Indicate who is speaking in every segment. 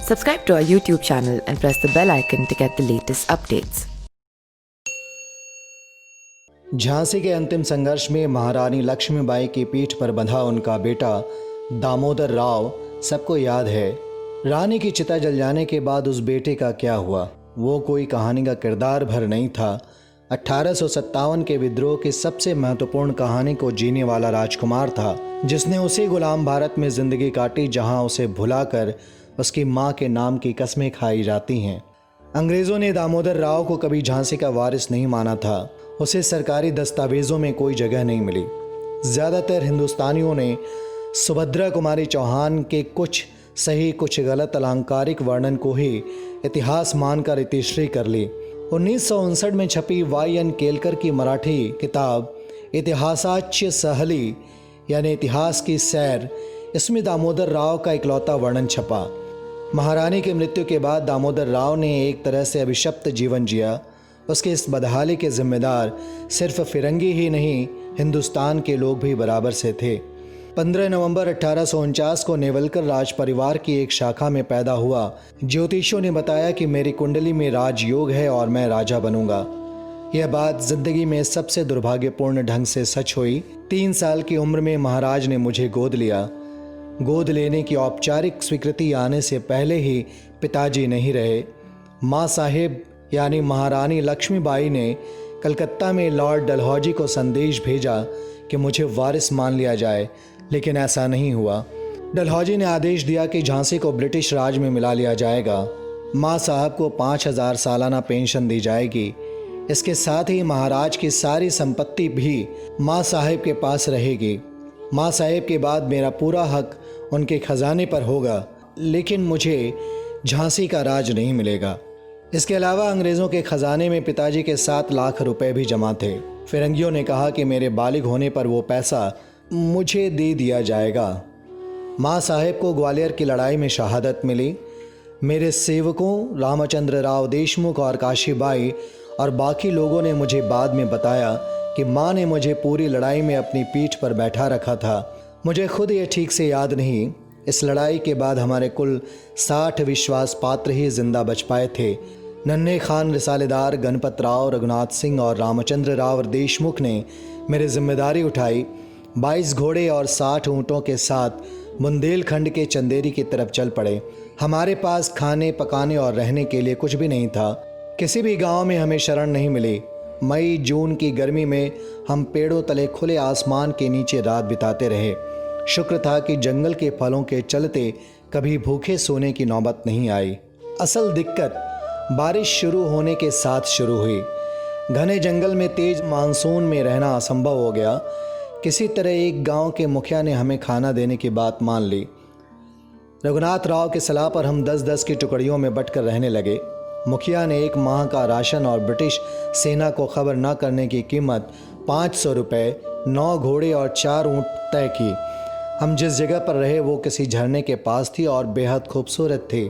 Speaker 1: Subscribe to our YouTube channel and press the bell icon to get the latest updates.
Speaker 2: Jhansi के अंतिम संघर्ष में महारानी लक्ष्मीबाई की पीठ पर बंधा उनका बेटा दामोदर राव सबको याद है। रानी की चिता जल जाने के बाद उस बेटे का क्या हुआ, वो कोई कहानी का किरदार भर नहीं था। 1857 के विद्रोह की सबसे महत्वपूर्ण कहानी को जीने वाला राजकुमार था, जिसने उसी गुलाम भारत में जिंदगी काटी जहां उसे भुलाकर उसकी मां के नाम की कस्में खाई जाती हैं। अंग्रेज़ों ने दामोदर राव को कभी झांसी का वारिस नहीं माना था। उसे सरकारी दस्तावेज़ों में कोई जगह नहीं मिली। ज़्यादातर हिंदुस्तानियों ने सुभद्रा कुमारी चौहान के कुछ सही कुछ गलत अलंकारिक वर्णन को ही इतिहास मानकर इतिश्री कर ली। 1959 में छपी वाई.एन. केलकर की मराठी किताब इतिहासाच्य सहली यानी इतिहास की सैर, इसमें दामोदर राव का इकलौता वर्णन छपा। महारानी की मृत्यु के बाद दामोदर राव ने एक तरह से अभिशप्त जीवन जिया। उसके इस बदहाली के जिम्मेदार सिर्फ फिरंगी ही नहीं, हिंदुस्तान के लोग भी बराबर से थे। 15 नवंबर 1849 को नेवलकर राज परिवार की एक शाखा में पैदा हुआ। ज्योतिषियों ने बताया कि मेरी कुंडली में राजयोग है और मैं राजा बनूंगा। यह बात जिंदगी में सबसे दुर्भाग्यपूर्ण ढंग से सच हुई। 3 साल की उम्र में महाराज ने मुझे गोद लिया। गोद लेने की औपचारिक स्वीकृति आने से पहले ही पिताजी नहीं रहे। माँ साहेब यानी महारानी लक्ष्मीबाई ने कलकत्ता में लॉर्ड डलहौजी को संदेश भेजा कि मुझे वारिस मान लिया जाए, लेकिन ऐसा नहीं हुआ। डलहौजी ने आदेश दिया कि झांसी को ब्रिटिश राज में मिला लिया जाएगा। माँ साहब को 5000 सालाना पेंशन दी जाएगी। इसके साथ ही महाराज की सारी संपत्ति भी माँ साहेब के पास रहेगी। माँ साहेब के बाद मेरा पूरा हक उनके खजाने पर होगा, लेकिन मुझे झांसी का राज नहीं मिलेगा। इसके अलावा अंग्रेज़ों के खजाने में पिताजी के 7 लाख रुपए भी जमा थे। फिरंगियों ने कहा कि मेरे बालिग होने पर वो पैसा मुझे दे दिया जाएगा। माँ साहेब को ग्वालियर की लड़ाई में शहादत मिली। मेरे सेवकों रामचंद्र राव देशमुख और काशीबाई और बाकी लोगों ने मुझे बाद में बताया कि माँ ने मुझे पूरी लड़ाई में अपनी पीठ पर बैठा रखा था। मुझे खुद ये ठीक से याद नहीं। इस लड़ाई के बाद हमारे कुल 60 विश्वास पात्र ही जिंदा बच पाए थे। नन्हे खान रिसालेदार, गणपत राव, रघुनाथ सिंह और रामचंद्र राव देशमुख ने मेरी जिम्मेदारी उठाई। 22 घोड़े और 60 ऊँटों के साथ बुंदेलखंड के चंदेरी की तरफ चल पड़े। हमारे पास खाने पकाने और रहने के लिए कुछ भी नहीं था। किसी भी गांव में हमें शरण नहीं मिली। मई जून की गर्मी में हम पेड़ों तले खुले आसमान के नीचे रात बिताते रहे। शुक्र था कि जंगल के फलों के चलते कभी भूखे सोने की नौबत नहीं आई। असल दिक्कत बारिश शुरू होने के साथ शुरू हुई। घने जंगल में तेज मानसून में रहना असंभव हो गया। किसी तरह एक गांव के मुखिया ने हमें खाना देने की बात मान ली। रघुनाथ राव की सलाह पर हम 10-10 की टुकड़ियों में बंटकर रहने लगे। मुखिया ने 1 माह का राशन और ब्रिटिश सेना को खबर न करने की कीमत 500 रुपये, 9 घोड़े और 4 ऊँट तय की। हम जिस जगह पर रहे वो किसी झरने के पास थी और बेहद खूबसूरत थी।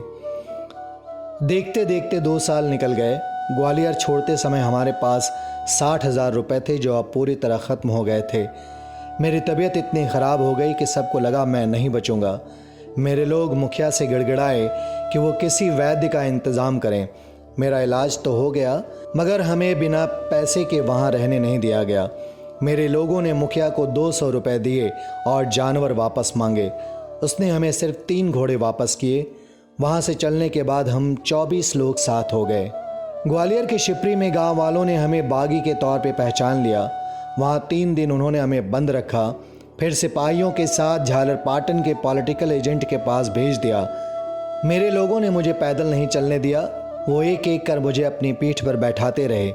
Speaker 2: देखते देखते 2 साल निकल गए। ग्वालियर छोड़ते समय हमारे पास 60,000 रुपये थे, जो अब पूरी तरह ख़त्म हो गए थे। मेरी तबीयत इतनी ख़राब हो गई कि सबको लगा मैं नहीं बचूंगा। मेरे लोग मुखिया से गिड़गिड़ाए कि वो किसी वैद्य का इंतज़ाम करें। मेरा इलाज तो हो गया, मगर हमें बिना पैसे के वहाँ रहने नहीं दिया गया। मेरे लोगों ने मुखिया को 200 रुपये दिए और जानवर वापस मांगे। उसने हमें सिर्फ 3 घोड़े वापस किए। वहाँ से चलने के बाद हम 24 लोग साथ हो गए। ग्वालियर की शिपरी में गांव वालों ने हमें बागी के तौर पे पहचान लिया। वहाँ 3 दिन उन्होंने हमें बंद रखा, फिर सिपाहियों के साथ झालरपाटन के पॉलिटिकल एजेंट के पास भेज दिया। मेरे लोगों ने मुझे पैदल नहीं चलने दिया। वो एक एक कर मुझे अपनी पीठ पर बैठाते रहे।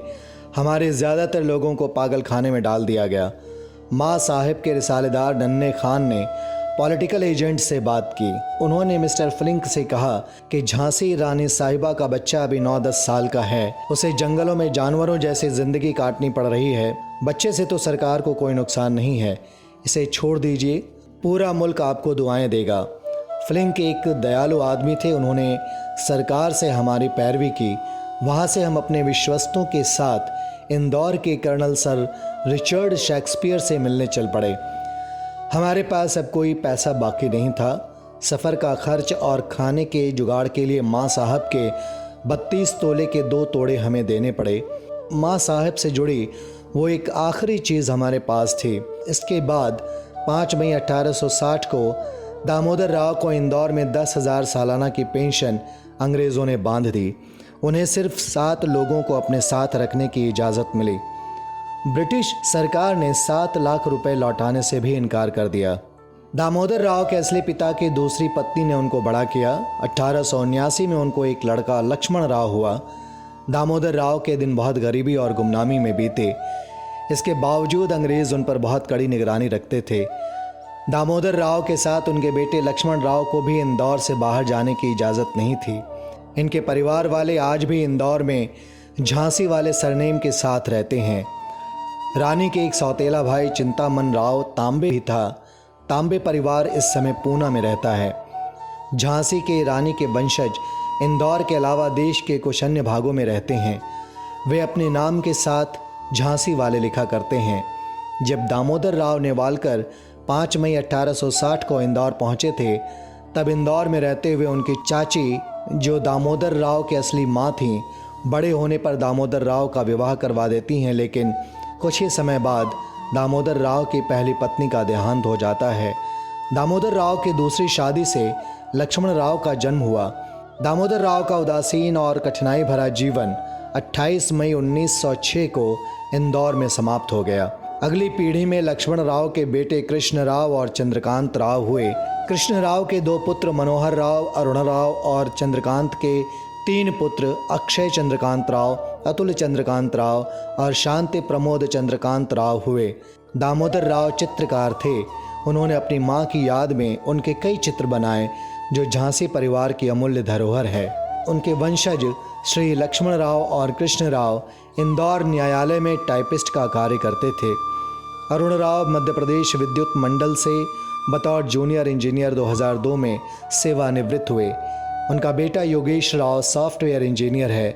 Speaker 2: हमारे ज़्यादातर लोगों को पागल खाने में डाल दिया गया। माँ साहिब के रिसालेदार नन्हे खान ने पॉलिटिकल एजेंट से बात की। उन्होंने मिस्टर फ्लिंक से कहा कि झांसी रानी साहिबा का बच्चा अभी 9-10 साल का है। उसे जंगलों में जानवरों जैसे ज़िंदगी काटनी पड़ रही है। बच्चे से तो सरकार को कोई नुकसान नहीं है, इसे छोड़ दीजिए, पूरा मुल्क आपको दुआएं देगा। फ्लिंक एक दयालु आदमी थे। उन्होंने सरकार से हमारी पैरवी की। वहाँ से हम अपने विश्वस्तों के साथ इंदौर के कर्नल सर रिचर्ड शेक्सपियर से मिलने चल पड़े। हमारे पास अब कोई पैसा बाकी नहीं था। सफ़र का खर्च और खाने के जुगाड़ के लिए माँ साहब के 32 तोले के 2 तोड़े हमें देने पड़े। माँ साहब से जुड़ी वो एक आखिरी चीज़ हमारे पास थी। इसके बाद 5 मई 1860 को दामोदर राव को इंदौर में 10,000 सालाना की पेंशन अंग्रेज़ों ने बांध दी। उन्हें सिर्फ 7 लोगों को अपने साथ रखने की इजाज़त मिली। ब्रिटिश सरकार ने 7 लाख रुपए लौटाने से भी इनकार कर दिया। दामोदर राव के असली पिता की दूसरी पत्नी ने उनको बड़ा किया। 1879 में उनको एक लड़का लक्ष्मण राव हुआ। दामोदर राव के दिन बहुत गरीबी और गुमनामी में बीते। इसके बावजूद अंग्रेज़ उन पर बहुत कड़ी निगरानी रखते थे। दामोदर राव के साथ उनके बेटे लक्ष्मण राव को भी इंदौर से बाहर जाने की इजाज़त नहीं थी। इनके परिवार वाले आज भी इंदौर में झांसी वाले सरनेम के साथ रहते हैं। रानी के एक सौतेला भाई चिंतामन राव तांबे भी था। तांबे परिवार इस समय पूना में रहता है। झांसी के रानी के वंशज इंदौर के अलावा देश के कुछ अन्य भागों में रहते हैं। वे अपने नाम के साथ झांसी वाले लिखा करते हैं। जब दामोदर राव नेवालकर 5 मई 1860 को इंदौर पहुंचे थे, तब इंदौर में रहते हुए उनकी चाची, जो दामोदर राव के असली माँ थीं, बड़े होने पर दामोदर राव का विवाह करवा देती हैं। लेकिन कुछ ही समय बाद दामोदर राव की पहली पत्नी का देहांत हो जाता है। दामोदर राव की दूसरी शादी से लक्ष्मण राव का जन्म हुआ। दामोदर राव का उदासीन और कठिनाई भरा जीवन 28 मई 1906 को इंदौर में समाप्त हो गया। अगली पीढ़ी में लक्ष्मण राव के बेटे कृष्ण राव और चंद्रकांत राव हुए। कृष्ण राव के 2 पुत्र मनोहर राव, अरुण राव और चंद्रकांत के 3 पुत्र अक्षय चंद्रकांत राव, अतुल चंद्रकांत राव और शांति प्रमोद चंद्रकांत राव हुए। दामोदर राव चित्रकार थे। उन्होंने अपनी माँ की याद में उनके कई चित्र बनाए, जो झांसी परिवार की अमूल्य धरोहर है। उनके वंशज श्री लक्ष्मण राव और कृष्ण राव इंदौर न्यायालय में टाइपिस्ट का कार्य करते थे। अरुण राव मध्य प्रदेश विद्युत मंडल से बतौर जूनियर इंजीनियर 2002 में सेवानिवृत्त हुए। उनका बेटा योगेश राव सॉफ्टवेयर इंजीनियर है।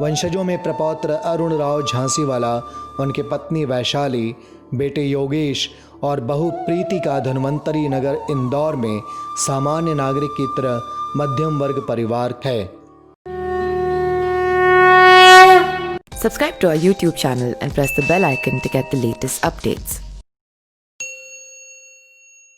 Speaker 2: वंशजों में प्रपौत्र अरुण राव झांसी वाला, उनकी पत्नी वैशाली, बेटे योगेश और बहू प्रीति का धन्वंतरी नगर इंदौर में सामान्य नागरिक की तरह मध्यम वर्ग परिवार है।
Speaker 1: Subscribe to our YouTube channel and press the bell icon to get the latest updates.